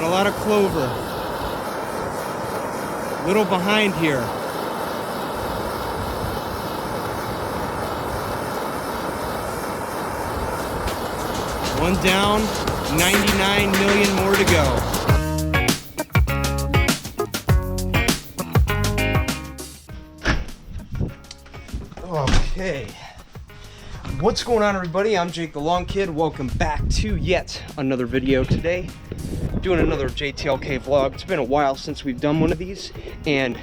Got a lot of clover. A little behind here. One down, 99 million more to go. Okay. What's going on, everybody? I'm Jake the Lawn Kid. Welcome back to yet another video today. Doing another JTLK vlog. It's been a while since we've done one of these, and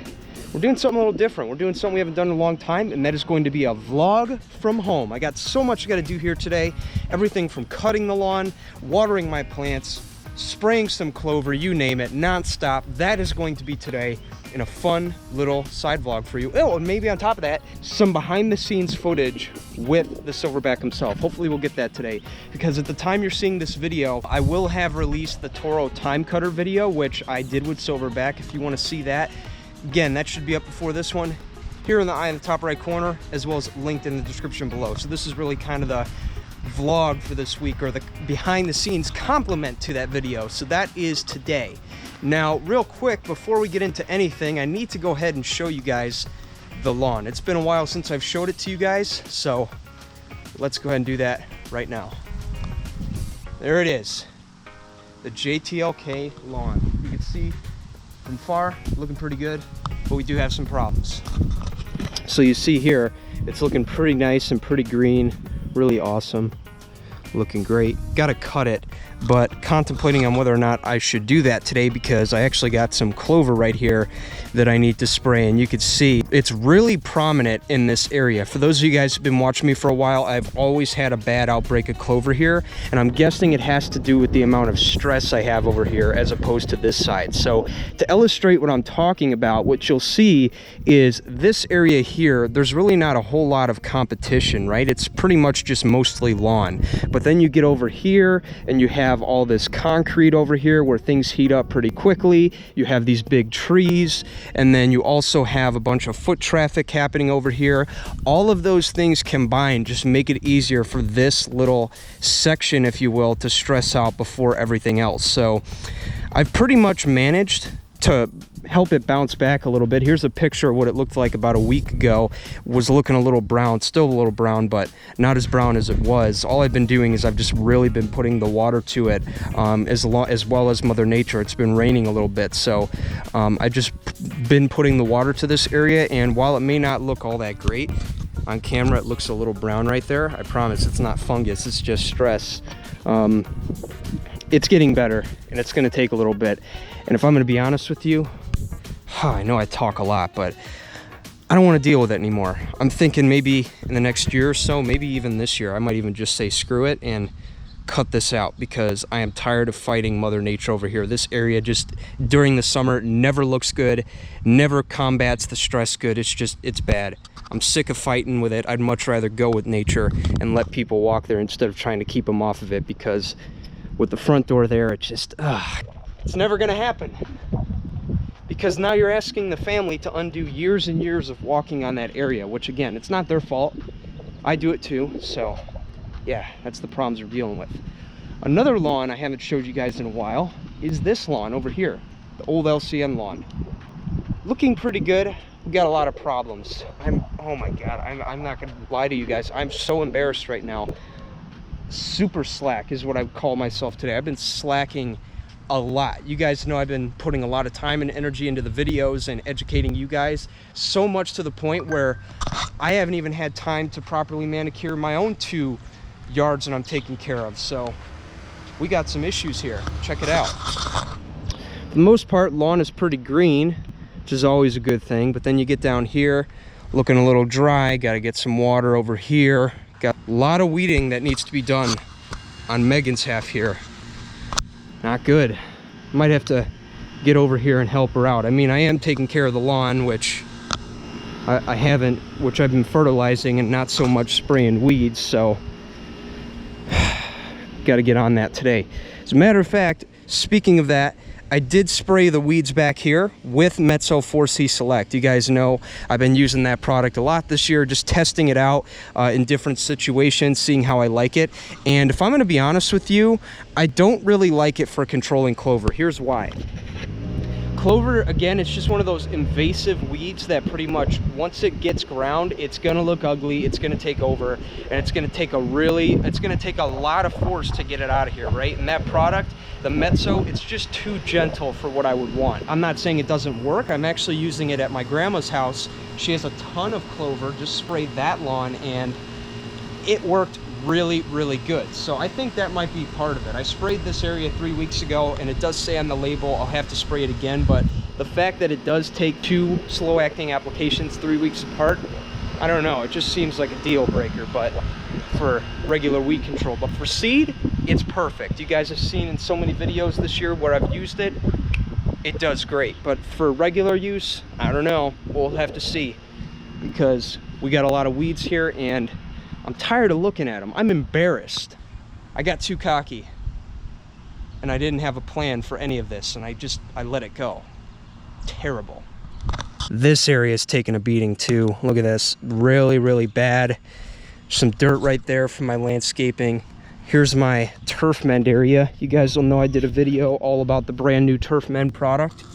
we're doing something a little different. We're doing something we haven't done in a long time, and that is going to be a vlog from home. I got so much I got to do here today. Everything from cutting the lawn, watering my plants, spraying some clover, you name it, non-stop. That is going to be today in a fun little side vlog for you. Oh, and maybe on top of that, some behind the scenes footage with the silverback himself. Hopefully we'll get that today, because at the time you're seeing this video, I will have released the Toro time cutter video, which I did with silverback. If you want to see that, again, that should be up before this one, here in the eye in the top right corner, as well as linked in the description below. So this is really kind of the vlog for this week, or the behind the scenes complement to that video. So that is today. Now, real quick, before we get into anything, I need to go ahead and show you guys the lawn. It's been a while since I've showed it to you guys, so let's go ahead and do that right now. There it is, the JTLK lawn. You can see from far, looking pretty good, but we do have some problems. So you see here, it's looking pretty nice and pretty green, really awesome, looking great. Gotta cut it, but contemplating on whether or not I should do that today, because I actually got some clover right here that I need to spray, and you can see it's really prominent in this area. For those of you guys who've been watching me for a while, I've always had a bad outbreak of clover here, and I'm guessing it has to do with the amount of stress I have over here as opposed to this side. So to illustrate what I'm talking about, what you'll see is this area here, there's really not a whole lot of competition, right? It's pretty much just mostly lawn. But then you get over here and you have all this concrete over here where things heat up pretty quickly. You have these big trees, and then you also have a bunch of foot traffic happening over here. All of those things combined just make it easier for this little section, if you will, to stress out before everything else. So I've pretty much managed to help it bounce back a little bit. Here's a picture of what it looked like about a week ago. It was looking a little brown, still a little brown, but not as brown as it was. All I've been doing is I've just really been putting the water to it, as well as Mother Nature. It's been raining a little bit, so I just been putting the water to this area, and while it may not look all that great on camera, it looks a little brown right there. I promise it's not fungus, it's just stress. It's getting better, and it's gonna take a little bit. And if I'm gonna be honest with you, I know I talk a lot, but I don't want to deal with it anymore. I'm thinking maybe in the next year or so, maybe even this year, I might even just say screw it and cut this out, because I am tired of fighting Mother Nature over here. This area just during the summer never looks good, never combats the stress good. It's bad. I'm sick of fighting with it. I'd much rather go with nature and let people walk there instead of trying to keep them off of it, because with the front door there, it just, it's never gonna happen. Because now you're asking the family to undo years and years of walking on that area, which again, it's not their fault. I do it too, so yeah, that's the problems we're dealing with. Another lawn I haven't showed you guys in a while is this lawn over here, the old LCN lawn. Looking pretty good. We got a lot of problems. Oh my God, I'm not gonna lie to you guys. I'm so embarrassed right now. Super slack is what I call myself today. I've been slacking a lot. You guys know I've been putting a lot of time and energy into the videos and educating you guys, so much to the point where I haven't even had time to properly manicure my own 2 yards that I'm taking care of. So we got some issues here. Check it out. For the most part, lawn is pretty green, which is always a good thing, but then you get down here looking a little dry. Got to get some water over here. Got a lot of weeding that needs to be done on Megan's half here. Not good. Might have to get over here and help her out. I mean, I am taking care of the lawn, which I haven't, which I've been fertilizing and not so much spraying weeds, so got to get on that today. As a matter of fact, speaking of that, I did spray the weeds back here with Metso 4C Select. You guys know I've been using that product a lot this year, just testing it out in different situations, seeing how I like it. And if I'm going to be honest with you, I don't really like it for controlling clover. Here's why. Clover, again, it's just one of those invasive weeds that pretty much once it gets ground, it's gonna look ugly, it's gonna take over, and it's gonna take a lot of force to get it out of here, right? And that product, the Metso, it's just too gentle for what I would want. I'm not saying it doesn't work. I'm actually using it at my grandma's house. She has a ton of clover, just sprayed that lawn, and it worked really, really good. So I think that might be part of it. I sprayed this area 3 weeks ago, and it does say on the label I'll have to spray it again, but the fact that it does take 2 slow acting applications 3 weeks apart, I don't know, it just seems like a deal breaker. But for regular weed control, but for seed, it's perfect. You guys have seen in so many videos this year where I've used it, it does great. But for regular use, I don't know, we'll have to see, because we got a lot of weeds here and I'm tired of looking at them. I'm embarrassed. I got too cocky and I didn't have a plan for any of this, and I let it go. Terrible. This area is taking a beating too. Look at this, really, really bad. Some dirt right there from my landscaping. Here's my turf mend area. You guys will know I did a video all about the brand new turf mend product.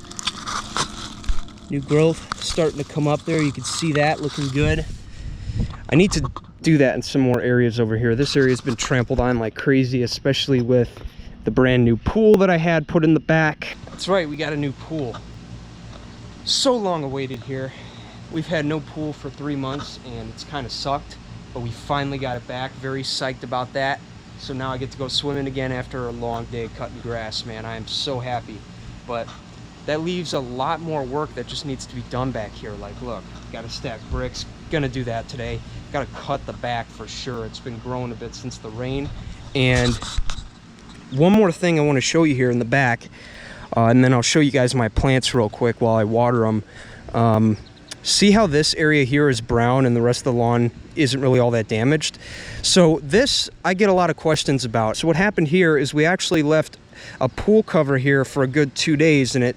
New growth starting to come up there. You can see that looking good. I need to do that in some more areas over here. This area has been trampled on like crazy, especially with the brand new pool that I had put in the back. That's right, we got a new pool. So long awaited here. We've had no pool for 3 months and it's kind of sucked, but we finally got it back. Very psyched about that. So now I get to go swimming again after a long day cutting grass, man. I am so happy. But that leaves a lot more work that just needs to be done back here. Like, look, gotta stack bricks, gonna do that today. Gotta cut the back for sure. It's been growing a bit since the rain. And one more thing I want to show you here in the back, and then I'll show you guys my plants real quick while I water them. See how this area here is brown and the rest of the lawn isn't really all that damaged? So this I get a lot of questions about. So what happened here is we actually left a pool cover here for a good 2 days, and it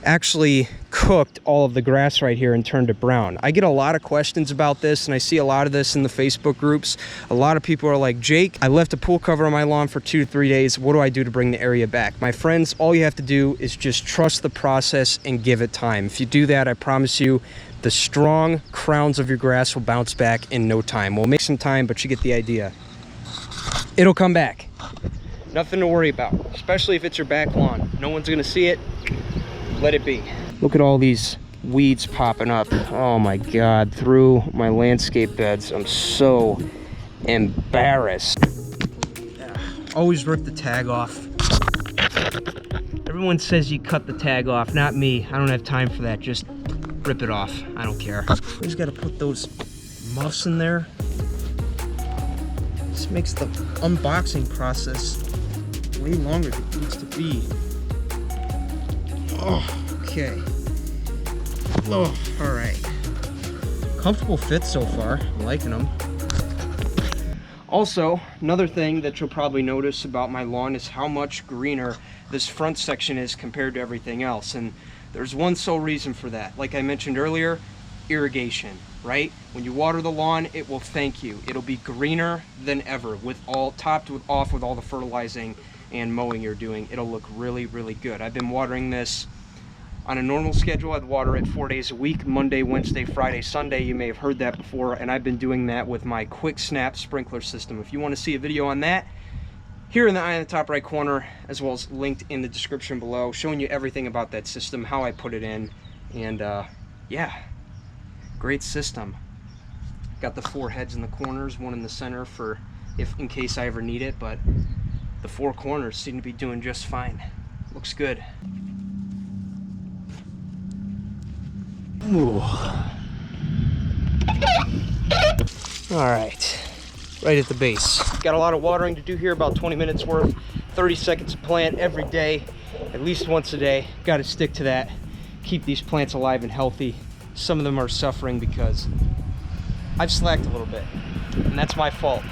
actually cooked all of the grass right here and turned it brown. I get a lot of questions about this, and I see a lot of this in the Facebook groups. A lot of people are like, Jake, I left a pool cover on my lawn for 2 to 3 days. What do I do to bring the area back? My friends, all you have to do is just trust the process and give it time. If you do that, I promise you, the strong crowns of your grass will bounce back in no time. We'll make some time, but you get the idea. It'll come back. Nothing to worry about, especially if it's your back lawn. No one's gonna see it. Let it be. Look at all these weeds popping up. Oh my God, through my landscape beds. I'm so embarrassed. Always rip the tag off. Everyone says you cut the tag off, not me. I don't have time for that. Just rip it off. I don't care. Always gotta put those muffs in there. This makes the unboxing process way longer than it needs to be. Oh, okay. Oh, all right. Comfortable fit so far. I'm liking them. Also, another thing that you'll probably notice about my lawn is how much greener this front section is compared to everything else. And there's one sole reason for that. Like I mentioned earlier, irrigation, right? When you water the lawn, it will thank you. It'll be greener than ever topped off with all the fertilizing and mowing you're doing. It'll look really, really good. I've been watering this on a normal schedule. I'd water it 4 days a week, Monday, Wednesday, Friday, Sunday. You may have heard that before, and I've been doing that with my quick snap sprinkler system. If you want to see a video on that, here in the eye in the top right corner, as well as linked in the description below, showing you everything about that system, how I put it in, and yeah, great system. Got the 4 heads in the corners, one in the center for in case I ever need it, but the 4 corners seem to be doing just fine. Looks good. Ooh. All right, right at the base. Got a lot of watering to do here, about 20 minutes worth, 30 seconds of plant every day, at least once a day. Got to stick to that, keep these plants alive and healthy. Some of them are suffering because I've slacked a little bit, and that's my fault.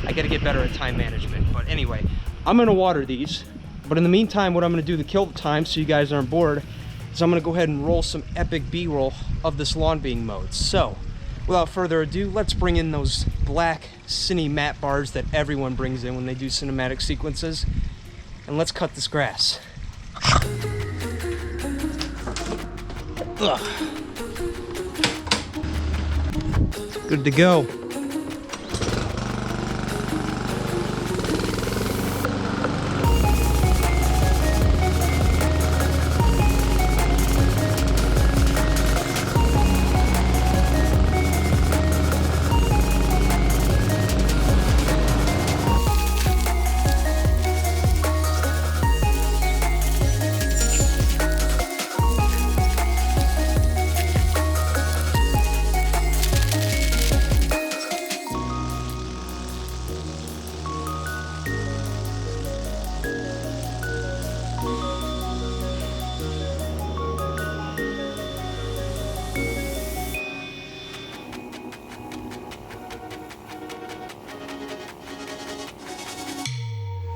I got to get better at time management. But anyway, I'm gonna water these But in the meantime, what I'm going to do to kill the time so you guys aren't bored is I'm going to go ahead and roll some epic B-roll of this lawn being mowed. So without further ado, let's bring in those black cine matte bars that everyone brings in when they do cinematic sequences, and let's cut this grass. Ugh. Good to go.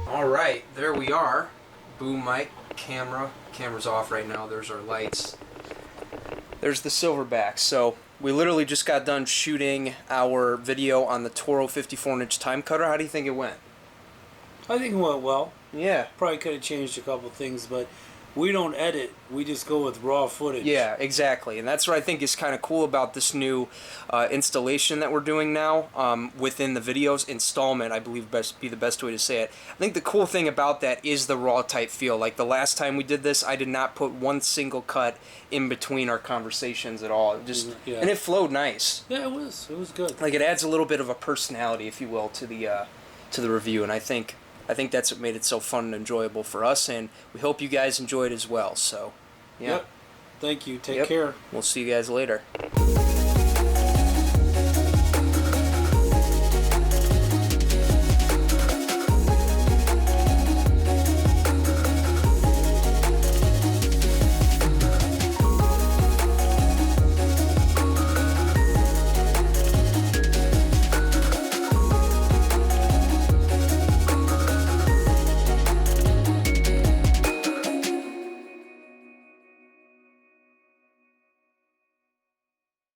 Alright, there we are. Boom mic, camera's off right now, there's our lights. There's the silverback. So we literally just got done shooting our video on the Toro 54-inch time cutter. How do you think it went? I think it went well. Yeah. Probably could have changed a couple things, but we don't edit. We just go with raw footage. Yeah, exactly. And that's what I think is kind of cool about this new installation that we're doing now within the videos. Installment, I believe, be the best way to say it. I think the cool thing about that is the raw type feel. Like the last time we did this, I did not put one single cut in between our conversations at all. It just and it flowed nice. Yeah, it was. It was good. Like it adds a little bit of a personality, if you will, to the review. And I think that's what made it so fun and enjoyable for us, and we hope you guys enjoyed as well. So, yeah. Yep. Thank you. Take care. We'll see you guys later.